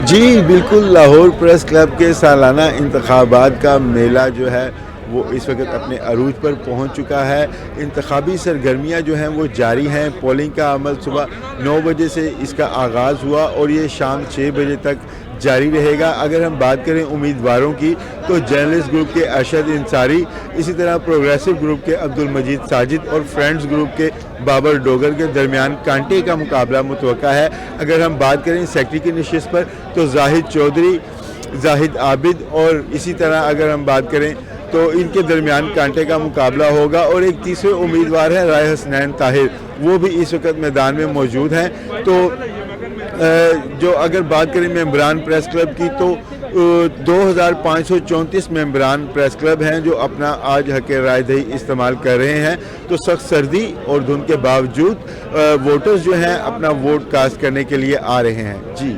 جی بالکل، Lahore press club کے سالانہ انتخابات کا میلہ جو ہے وہ اس وقت اپنے عروج پر پہنچ چکا ہے۔ انتخابی سرگرمیاں جو ہیں وہ جاری ہیں۔ پولنگ کا عمل صبح 9 بجے سے اس کا آغاز ہوا اور یہ شام 6 بجے تک جاری رہے گا۔ اگر ہم بات کریں امیدواروں کی تو جرنلسٹ گروپ کے ارشد انصاری، اسی طرح پروگریسو گروپ کے عبدالمجید ساجد اور فرینڈز گروپ کے بابر ڈوگر کے درمیان کانٹے کا مقابلہ متوقع ہے۔ اگر ہم بات کریں سیکٹری کی نشست پر تو زاہد چودھری، زاہد عابد اور اسی طرح اگر ہم بات کریں تو ان کے درمیان کانٹے کا مقابلہ ہوگا، اور ایک تیسرے امیدوار ہیں رائے حسنین طاہر، وہ بھی اس وقت میدان میں موجود ہیں۔ تو جو اگر بات کریں ممبران پریس کلب کی تو 2534 ممبران پریس کلب ہیں جو اپنا آج حق رائے دہی استعمال کر رہے ہیں۔ تو سخت سردی اور دھند کے باوجود ووٹرز جو ہیں اپنا ووٹ کاسٹ کرنے کے لیے آ رہے ہیں۔ جی